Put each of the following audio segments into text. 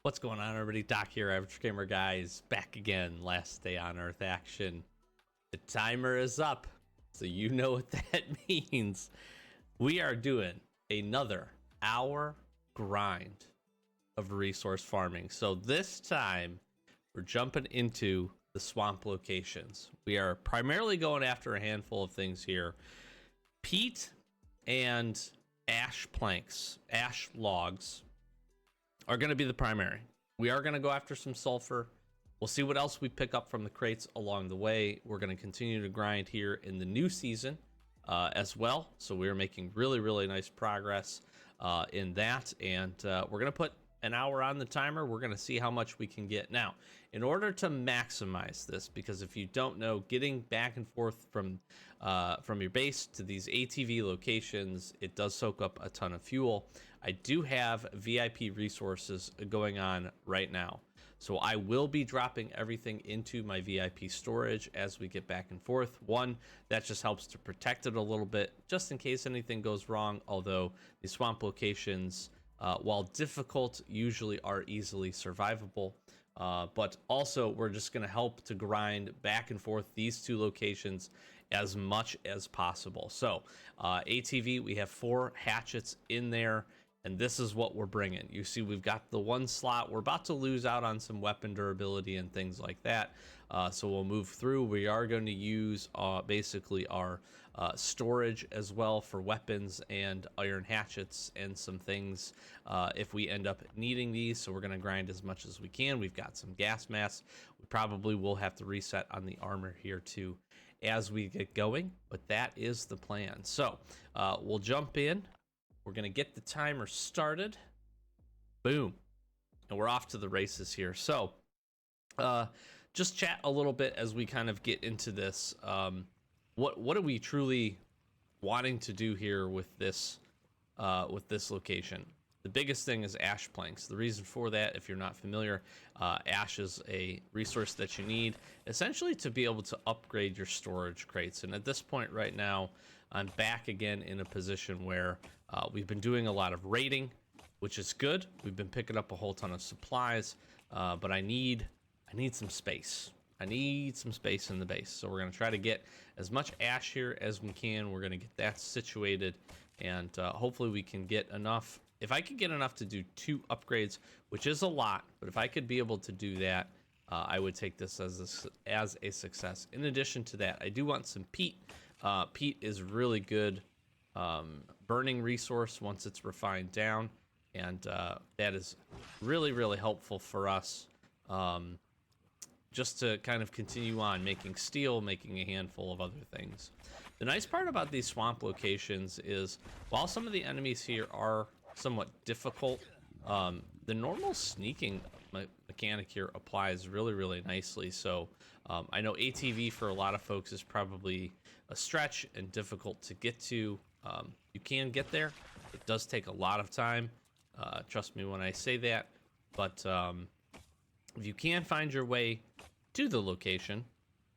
What's going on, everybody? Doc here, Average Gamer Guys, back again. Last day on Earth action. The timer is up, so you know what that means. We are doing another hour grind of resource farming. So this time, we're jumping into the swamp locations. We are primarily going after a handful of things here. Peat and ash planks, ash logs are going to be the primary. We are going to go after some sulfur. We'll see what else we pick up from the crates along the way. We're going to continue to grind here in the new season as well. So we're making really nice progress in that. And we're going to put an hour on the timer. We're going to see how much we can get. Now, in order to maximize this, because if you don't know, getting back and forth from your base to these ATV locations, it does soak up a ton of fuel. I do have VIP resources going on right now. So I will be dropping everything into my VIP storage as we get back and forth. One, that just helps to protect it a little bit, just in case anything goes wrong. Although the swamp locations, while difficult, usually are easily survivable. But also, we're just going to help to grind back and forth these two locations as much as possible. So ATV, we have 4 hatchets in there. And this is what we're bringing. You see, we've got the one slot. We're about to lose out on some weapon durability and things like that. So we'll move through. We are going to use basically our storage as well for weapons and iron hatchets and some things if we end up needing these. So we're going to grind as much as we can. We've got some gas masks. We probably will have to reset on the armor here too as we get going. But that is the plan. So we'll jump in. We're going to get the timer started. Boom. And we're off to the races here. So just chat a little bit as we kind of get into this. What are we truly wanting to do here with this location? The biggest thing is ash planks. The reason for that, if you're not familiar, ash is a resource that you need essentially to be able to upgrade your storage crates. And at this point right now, I'm back again in a position where we've been doing a lot of raiding, which is good. We've been picking up a whole ton of supplies, but I need some space. I need some space in the base. So we're going to try to get as much ash here as we can. We're going to get that situated, and hopefully we can get enough. If I could get enough to do 2 upgrades, which is a lot, but if I could be able to do that, I would take this as a success. In addition to that, I do want some peat. Peat is really good burning resource once it's refined down, and that is really helpful for us just to kind of continue on making steel, making a handful of other things. The nice part about these swamp locations is while some of the enemies here are somewhat difficult, the normal sneaking mechanic here applies really nicely. So I know ATV for a lot of folks is probably a stretch and difficult to get to. You can get there. It does take a lot of time. Trust me when I say that. But if you can find your way to the location,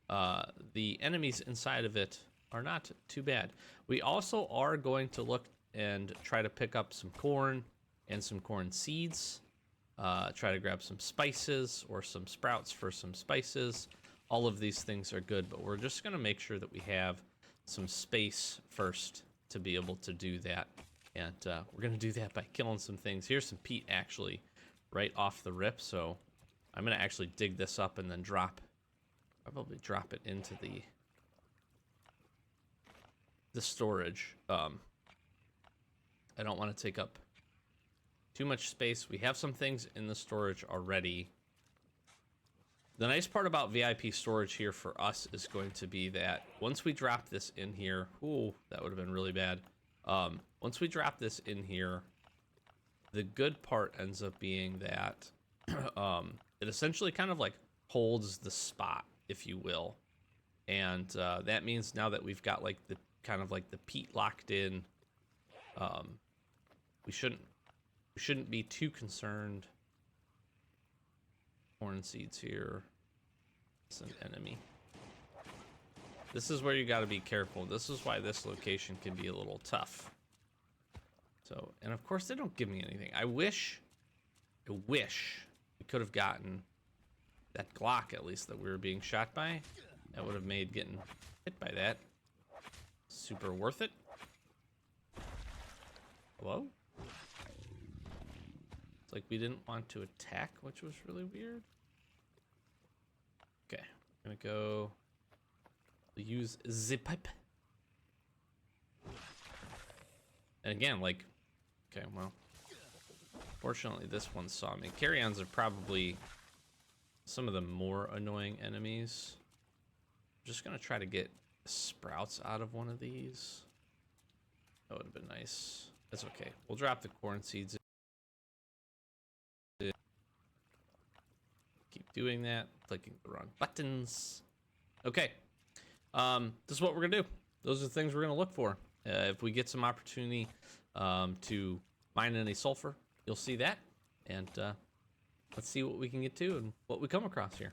the enemies inside of it are not too bad. We also are going to look and try to pick up some corn and some corn seeds. Try to grab some spices or some sprouts for some spices. All of these things are good, but we're just going to make sure that we have some space first to be able to do that. And we're going to do that by killing some things. Here's some peat actually right off the rip. So I'm going to actually dig this up and then probably drop it into the storage. I don't want to take up too much space. We have some things in the storage already. The nice part about VIP storage here for us is going to be that once we drop this in here, ooh, that would have been really bad. Once we drop this in here, the good part ends up being that it essentially kind of like holds the spot, if you will. And that means now that we've got like the kind of like the peat locked in, we shouldn't be too concerned. Corn seeds here. It's an enemy. This is where you got to be careful. This is why this location can be a little tough. So, and of course they don't give me anything. I wish we could have gotten that Glock, at least, that we were being shot by. That would have made getting hit by that super worth it. Hello? It's like we didn't want to attack, which was really weird. Okay, I'm gonna go use the pipe. And again, like, okay, well, fortunately this one saw me. Carrions are probably some of the more annoying enemies. I'm just gonna try to get sprouts out of one of these. That would have been nice. That's okay. We'll drop the corn seeds. Keep doing that. Clicking the wrong buttons. Okay. This is what we're gonna do. Those are the things we're gonna look for. If we get some opportunity to mine any sulfur, you'll see that. And let's see what we can get to and what we come across here.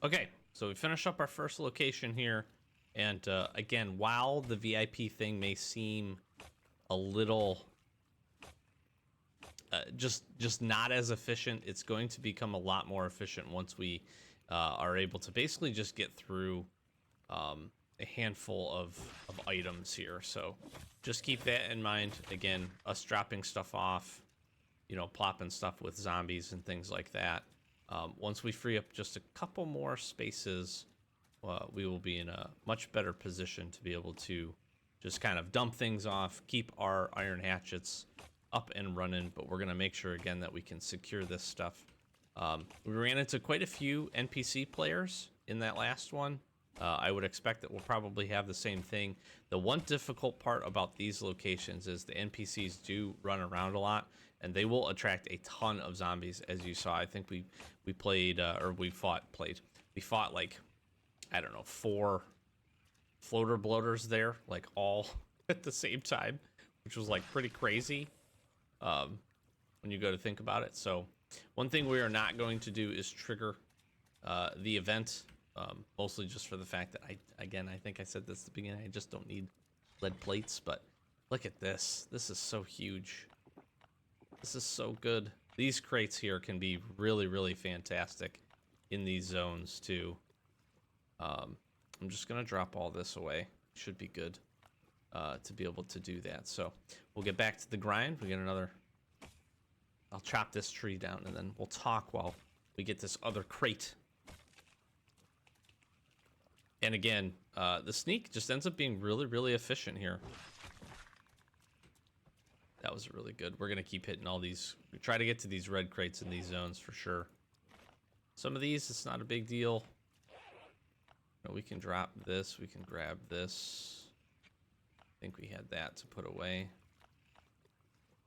Okay, so we finish up our first location here, and again, while the VIP thing may seem a little just not as efficient, it's going to become a lot more efficient once we are able to basically just get through a handful of items here. So just keep that in mind. Again, us dropping stuff off, you know, plopping stuff with zombies and things like that. Once we free up just a couple more spaces, we will be in a much better position to be able to just kind of dump things off, keep our iron hatchets up and running, but we're going to make sure again that we can secure this stuff. We ran into quite a few NPC players in that last one. I would expect that we'll probably have the same thing. The one difficult part about these locations is the NPCs do run around a lot, and they will attract a ton of zombies, as you saw. I think we fought like, I don't know, 4 floater bloaters there, like all at the same time, which was like pretty crazy when you go to think about it. So one thing we are not going to do is trigger the event, mostly just for the fact that I think I said this at the beginning, I just don't need lead plates. But look at this. This is so huge. This is so good. These crates here can be really, really fantastic in these zones too. I'm just gonna drop all this away. Should be good to be able to do that. So we'll get back to the grind. We get another. I'll chop this tree down and then we'll talk while we get this other crate. And again, the sneak just ends up being really, really efficient here. That was really good. We're gonna keep hitting all these. We try to get to these red crates in these zones for sure. Some of these, it's not a big deal. No, we can drop this. We can grab this. I think we had that to put away.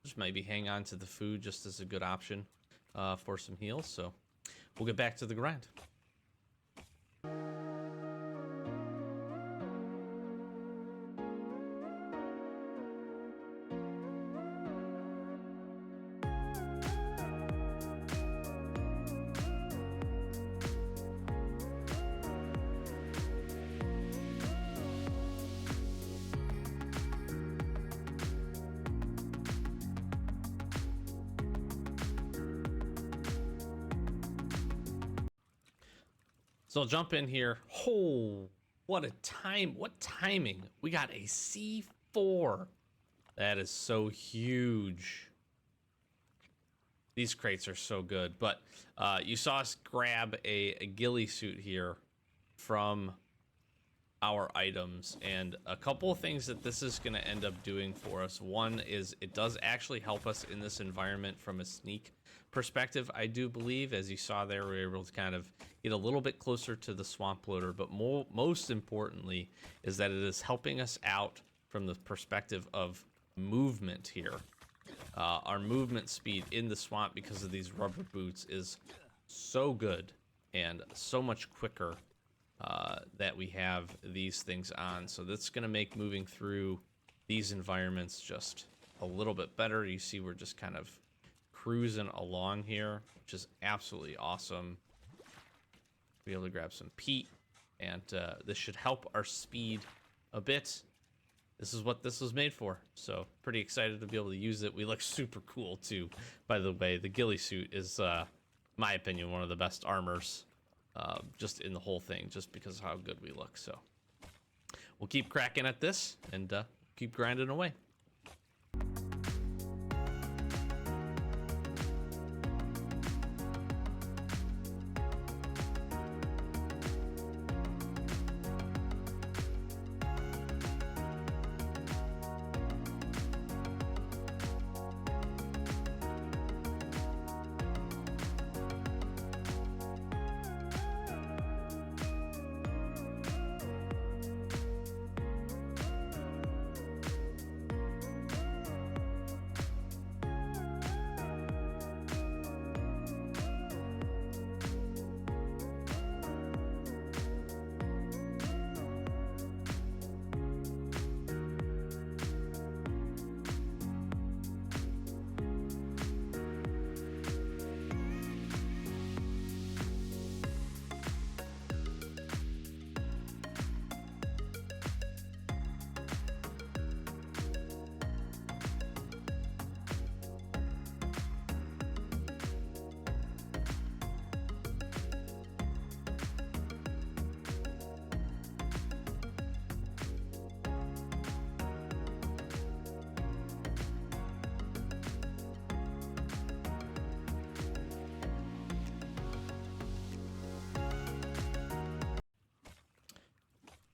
Just maybe hang on to the food just as a good option for some heals. So we'll get back to the grind. So I'll jump in here. Oh, what timing. We got a C4. That is so huge. These crates are so good. But you saw us grab a ghillie suit here from our items, and a couple of things that this is going to end up doing for us. One is it does actually help us in this environment from a sneak perspective, I do believe. As you saw there, we were able to kind of get a little bit closer to the swamp loader, but most importantly is that it is helping us out from the perspective of movement here. Our movement speed in the swamp because of these rubber boots is so good and so much quicker that we have these things on. So that's going to make moving through these environments just a little bit better. You see we're just kind of cruising along here, which is absolutely awesome. Be able to grab some peat, and this should help our speed a bit. This is what this was made for, so pretty excited to be able to use it. We look super cool too, by the way. The ghillie suit is, my opinion, one of the best armors just in the whole thing, just because of how good we look. So we'll keep cracking at this and keep grinding away.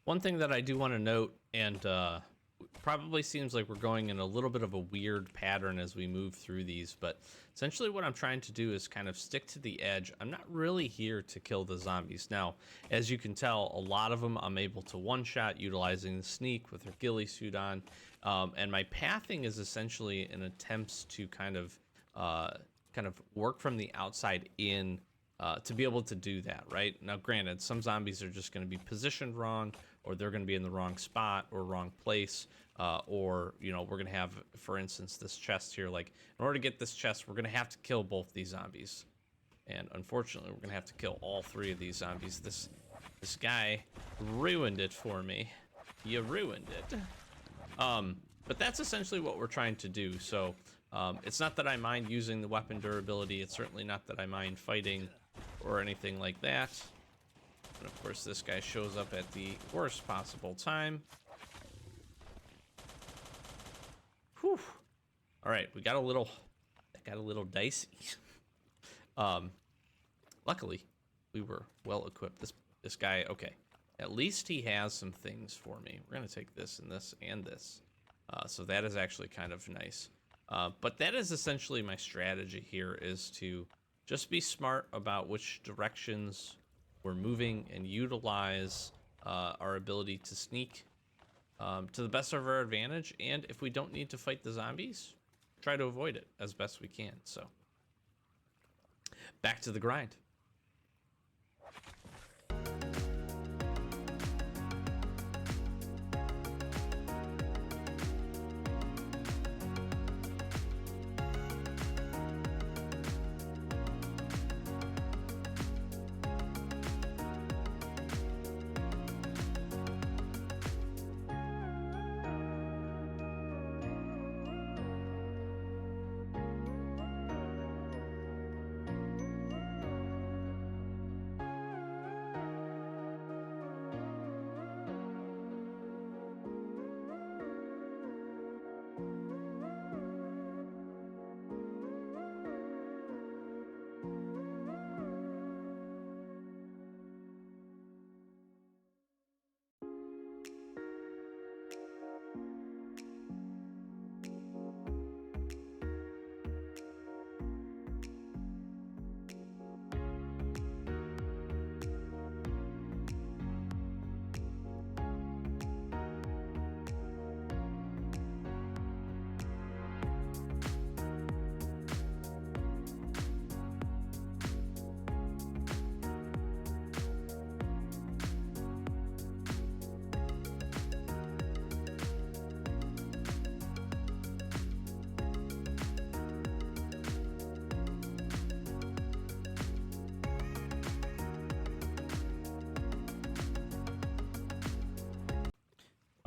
One thing that I do want to note, and probably seems like we're going in a little bit of a weird pattern as we move through these, but essentially what I'm trying to do is kind of stick to the edge. I'm not really here to kill the zombies. Now, as you can tell, a lot of them I'm able to one-shot utilizing the sneak with her ghillie suit on, and my pathing is essentially an attempt to kind of work from the outside in to be able to do that, right? Now, granted, some zombies are just going to be positioned wrong, or they're going to be in the wrong spot or wrong place, or, you know, we're going to have, for instance, this chest here. Like, in order to get this chest, we're going to have to kill both these zombies. And unfortunately, we're going to have to kill all three of these zombies. This guy ruined it for me. You ruined it. But that's essentially what we're trying to do. So it's not that I mind using the weapon durability. It's certainly not that I mind fighting or anything like that. And of course, this guy shows up at the worst possible time. Whew. All right, we got a little dicey. Luckily, we were well equipped. This guy, okay. At least he has some things for me. We're gonna take this and this and this. So that is actually kind of nice. But that is essentially my strategy here, is to just be smart about which directions we're moving and utilize our ability to sneak to the best of our advantage. And if we don't need to fight the zombies, try to avoid it as best we can. So back to the grind.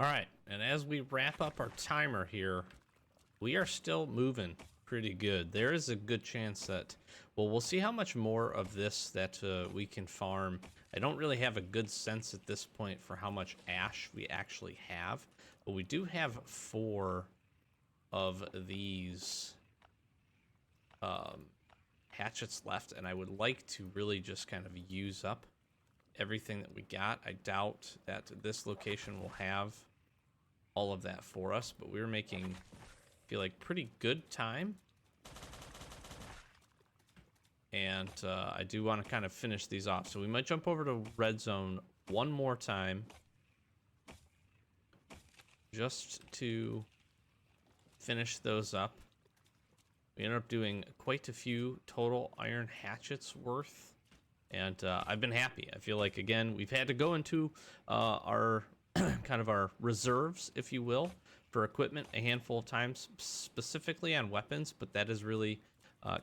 All right, and as we wrap up our timer here, we are still moving pretty good. There is a good chance that, well, we'll see how much more of this that we can farm. I don't really have a good sense at this point for how much ash we actually have, but we do have 4 of these hatchets left, and I would like to really just kind of use up everything that we got. I doubt that this location will have all of that for us, but we're making, I feel like, pretty good time. And I do want to kind of finish these off, so we might jump over to red zone one more time just to finish those up. We ended up doing quite a few total iron hatchets worth, and I've been happy. I feel like, again, we've had to go into our kind of our reserves, if you will, for equipment a handful of times, specifically on weapons, but that is really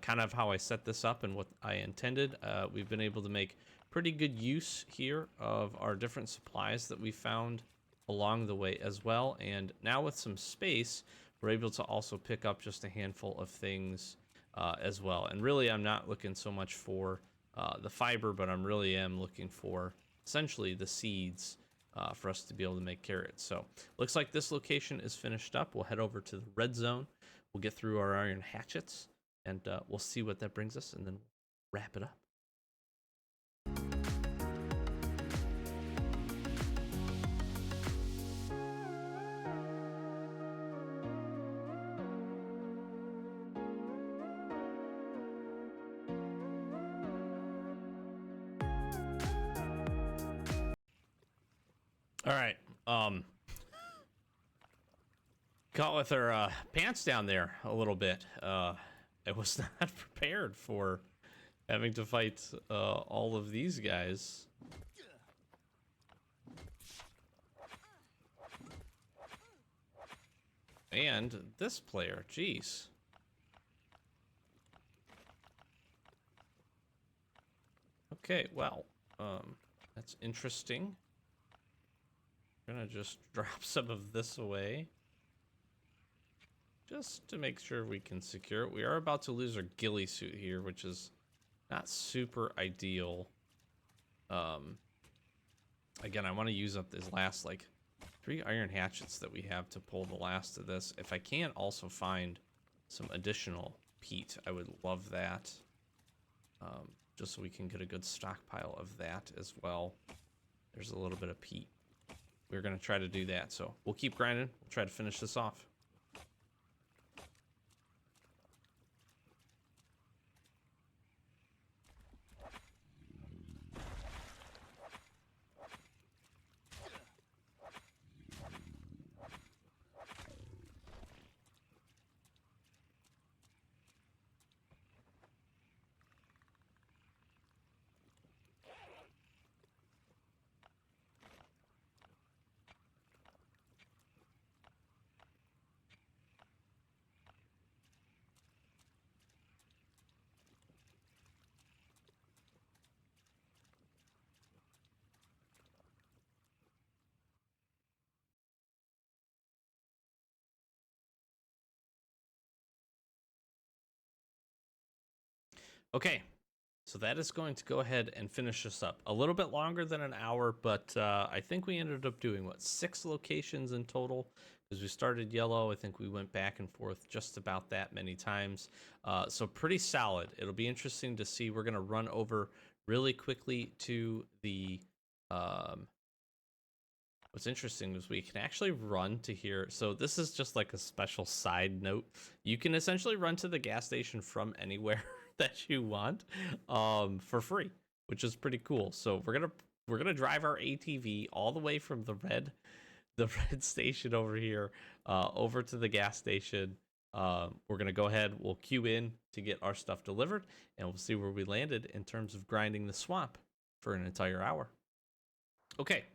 kind of how I set this up and what I intended. We've been able to make pretty good use here of our different supplies that we found along the way as well, and now with some space, we're able to also pick up just a handful of things as well. And really, I'm not looking so much for the fiber, but I'm really am looking for essentially the seeds for us to be able to make carrots. So looks like this location is finished up. We'll head over to the red zone. We'll get through our iron hatchets, and we'll see what that brings us, and then wrap it up. All right. Caught with our pants down there a little bit. I was not prepared for having to fight all of these guys. And this player, jeez. Okay, well, that's interesting. Gonna just drop some of this away, just to make sure we can secure it. We are about to lose our ghillie suit here, which is not super ideal. Again, I want to use up this last, like, 3 iron hatchets that we have to pull the last of this. If I can also find some additional peat, I would love that. Just so we can get a good stockpile of that as well. There's a little bit of peat. We're going to try to do that, so we'll keep grinding. We'll try to finish this off. Okay, so that is going to go ahead and finish us up. A little bit longer than an hour, but I think we ended up doing, what, 6 locations in total? Because we started yellow, I think we went back and forth just about that many times. So pretty solid. It'll be interesting to see. We're going to run over really quickly to the... What's interesting is we can actually run to here. So this is just like a special side note. You can essentially run to the gas station from anywhere that you want for free, which is pretty cool. So we're gonna drive our ATV all the way from the red station over here over to the gas station. We're gonna go ahead, we'll queue in to get our stuff delivered, and we'll see where we landed in terms of grinding the swamp for an entire hour. Okay,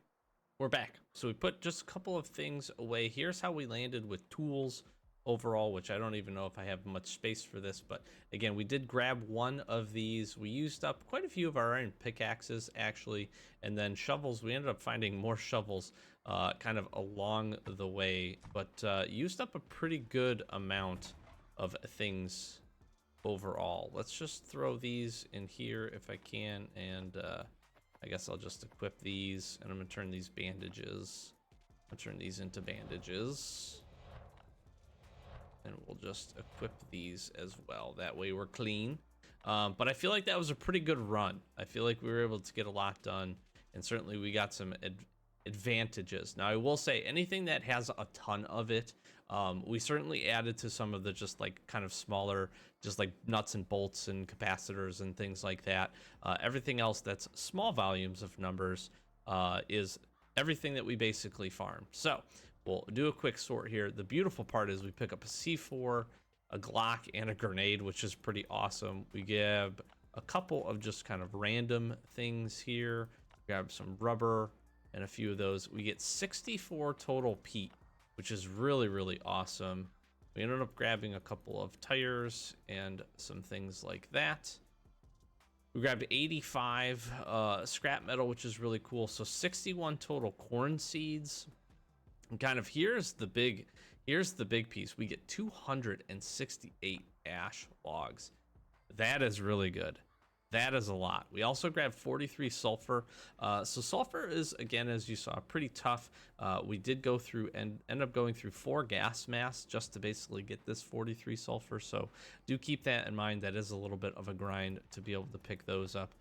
we're back. So we put just a couple of things away. Here's how we landed with tools overall, which I don't even know if I have much space for this. But again, we did grab one of these. We used up quite a few of our iron pickaxes, actually, and then shovels. We ended up finding more shovels kind of along the way, but used up a pretty good amount of things overall. Let's just throw these in here if I can, and I guess I'll just equip these, and I'm gonna turn these bandages. I'll turn these into bandages, and we'll just equip these as well. That way we're clean. But I feel like that was a pretty good run. I feel like we were able to get a lot done, and certainly we got some advantages. Now I will say, anything that has a ton of it, we certainly added to some of the just like kind of smaller, just like nuts and bolts and capacitors and things like that. Everything else that's small volumes of numbers is everything that we basically farm. So we'll do a quick sort here. The beautiful part is we pick up a C4, a Glock, and a grenade, which is pretty awesome. We grab a couple of just kind of random things here. Grab some rubber and a few of those. We get 64 total peat, which is really, really awesome. We ended up grabbing a couple of tires and some things like that. We grabbed 85 scrap metal, which is really cool. So 61 total corn seeds. And kind of here's the big piece. We get 268 ash logs. That is really good. That is a lot. We also grabbed 43 sulfur. So sulfur is, again, as you saw, pretty tough. We did go through and end up going through 4 gas masks just to basically get this 43 sulfur. So do keep that in mind. That is a little bit of a grind to be able to pick those up.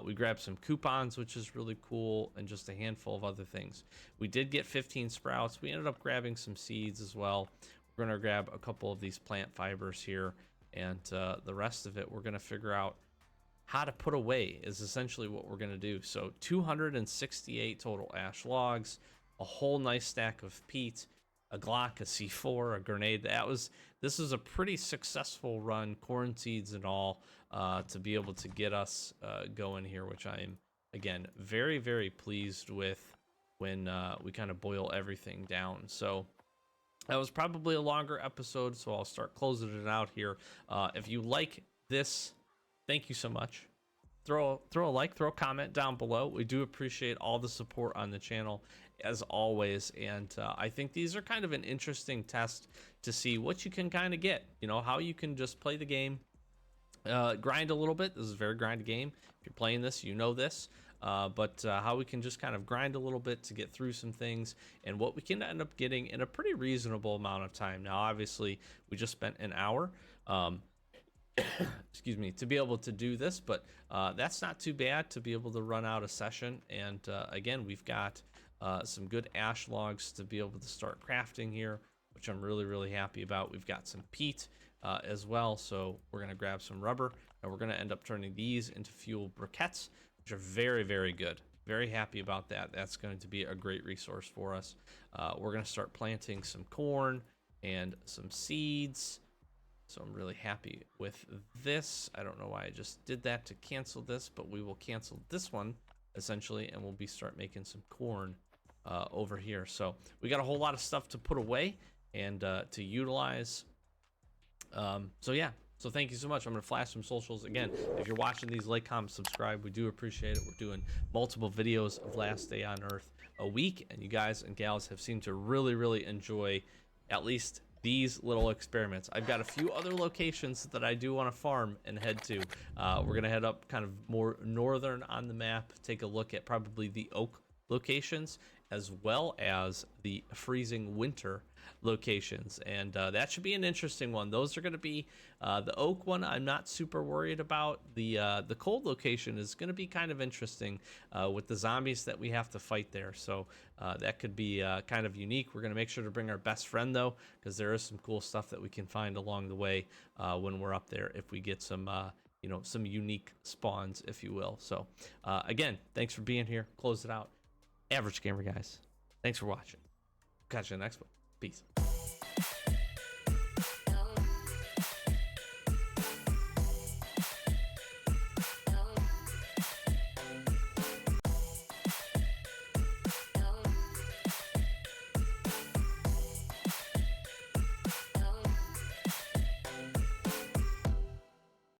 We grabbed some coupons, which is really cool, and just a handful of other things. We did get 15 sprouts. We ended up grabbing some seeds as well. We're going to grab a couple of these plant fibers here, and the rest of it we're going to figure out how to put away is essentially what we're going to do. So 268 total ash logs, a whole nice stack of peat, a Glock, a C4, a grenade. This is a pretty successful run, corn seeds and all, to be able to get us going here, which I am, again, very, very pleased with when we kind of boil everything down. So that was probably a longer episode, so I'll start closing it out here. If you like this, thank you so much. Throw a like, throw a comment down below. We do appreciate all the support on the channel, as always. And I think these are kind of an interesting test to see what you can kind of get. You know, how you can just play the game, grind a little bit. This is a very grindy game. If you're playing this, you know this. But how we can just kind of grind a little bit to get through some things, and what we can end up getting in a pretty reasonable amount of time. Now, obviously, we just spent an hour. Excuse me, to be able to do this, but that's not too bad to be able to run out a session. And again, we've got some good ash logs to be able to start crafting here, which I'm really, really happy about. We've got some peat as well, so we're going to grab some rubber, and we're going to end up turning these into fuel briquettes, which are very, very good. Very happy about that. That's going to be a great resource for us. We're going to start planting some corn and some seeds. So I'm really happy with this. I don't know why I just did that to cancel this, but we will cancel this one essentially, and we'll start making some corn over here. So we got a whole lot of stuff to put away and to utilize. So yeah, so thank you so much. I'm gonna flash some socials again. If you're watching these, like, comment, subscribe. We do appreciate it. We're doing multiple videos of Last Day on Earth a week, and you guys and gals have seemed to really, really enjoy at least these little experiments. I've got a few other locations that I do want to farm and head to. We're gonna head up kind of more northern on the map, take a look at probably the oak locations as well as the freezing winter locations, and that should be an interesting one. Those are going to be the oak one I'm not super worried about. The cold location is going to be kind of interesting with the zombies that we have to fight there, so that could be kind of unique. We're going to make sure to bring our best friend though, because there is some cool stuff that we can find along the way when we're up there, if we get some you know, some unique spawns, if you will. So again, thanks for being here. Close it out. Average Gamer guys, thanks for watching. Catch you in the next one. Peace.